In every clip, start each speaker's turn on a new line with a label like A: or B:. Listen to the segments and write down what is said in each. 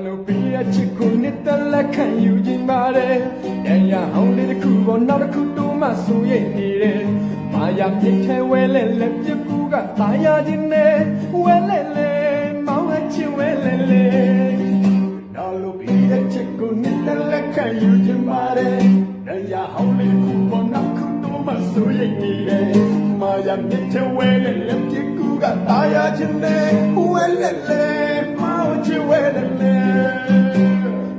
A: လို့ပြရချစ်ကိုနှစ်သက်လက်ခံယူခြင်းပါတယ်ရန်ရအောင်လေးတစ်ခုပေါ်နောက်တစ်ခုတိုးမှဆိုရင်နေတယ်မာယာမြစ်ထဲဝဲလဲလက်ပြကူကတာယာခြင်းနဲ့ဝဲလဲလဲမောင်းချင်ဝဲလဲလဲတော်လို့ပြရချစ်ကိုနှစ်သက်လက်ခံယူခြင်းပါတယ်ရန်ရအောင်လေးတစ်ခုပေါ်နောက်တစ်ခုတိုးမှဆိုရင်နေတယ်မာယာမြစ်ထဲဝဲလဲလက်ပြကူကတာယာခြင်းနဲ့ဝဲလဲလဲမောင်းချင်ဝဲလဲလဲ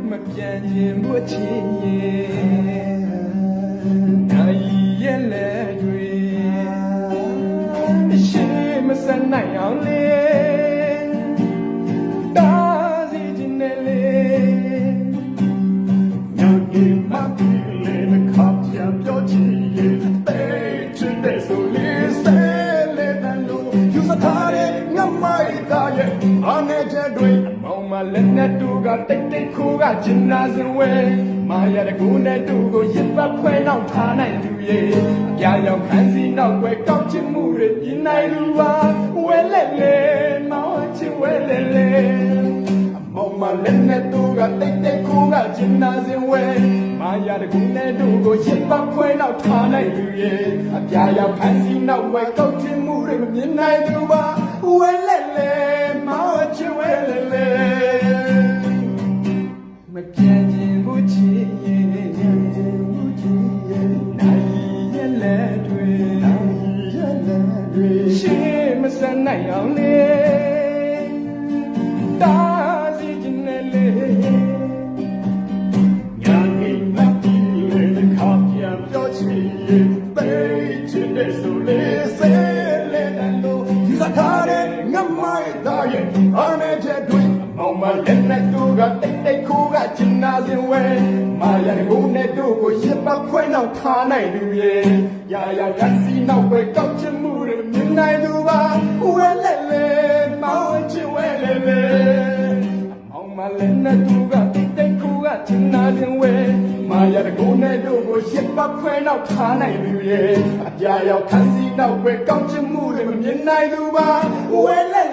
A: မပြန်ခြင်းမချင်ရဲ့နိုင်ရဲ့လဲတွေရှိမစနိုင်အောင်လေတာစီခြင်းနဲ့လေညနေမှပြီလေမခပ်ချင်ပြောချင်ရဲ့တဲ့ချစ်တဲ့ဆိုလေးစဲလေတန်လို့ယူစထားတဲ့ငမိုက်သားရဲ့အနေချက်တွေမောင်မလက်နဲ့တူကတိတ်တိတ်ခိုးကကျင်နာစင်ဝဲမာရတဲ့ကိုနဲ့တူကိုရစ်ပတ်ဖွဲနောက်ထားနိုင်သူရဲ့အပြာရောက်ခန်းစီနောက်ွယ်ကောက်ချင်မှုတွေမြင်နိုင်သူပါဝဲလဲလဲမောင်ချင်ဝဲလဲလဲမောင်မလက်နဲ့တူကတိတ်တိတ်ခိုးကကျင်နာစင်ဝဲမာရတဲ့ကိုနဲ့တူကိုရစ်ပတ်ဖွဲနောက်ထားနိုင်သူရဲ့အပြာရောက်ခန်းစီနောက်ွယ်ကောက်ချင်မှုတွေမမြင်နိုင်သူပါဝဲလဲလဲမောင်ချင်ဝဲလဲလဲမပြန်ခြင်းဘူးချစ်ရဲ့နိုင်ရဲ့လက်တွေရှိမစနိုင်အောင်လေတာစီခြင်းနဲ့လေညာအိမ်မတီးလေခါပြန်ပြောချင်ရဲ့ပေးချင်တဲ့ဆိုလေဆဲလေတန်လို့ယူစကားတဲ့ငမိုက်သားရဲ့အနေချက်တွေမောင်မလက်နဲ့တူကတိတ်တိတ်ခိုးကကျင်နာစင်ဝဲမာရတဲ့ကိုနဲ့တို့ကိုရစ်ပတ်ခွဲနောက်ထားနိုင်သူရဲ့ရာရာဓာတ်စီနောက်ပဲကောက်ချင်မှုတွေမြင်နိုင်သူပါဝဲလဲလဲမောင်ချင်ဝဲလဲလဲမောင်မလက်နဲ့တူကတိတ်တိတ်ခိုးကကျင်နာစင်ဝဲမာရတဲ့ကိုနဲ့တို့ကိုရစ်ပတ်ခွဲနောက်ထားနိုင်သူရဲ့အပြာရောက်ခန်းစီနောက်ပဲကောက်ချင်မှုတွေမမြင်နိုင်သူပါဝဲလဲ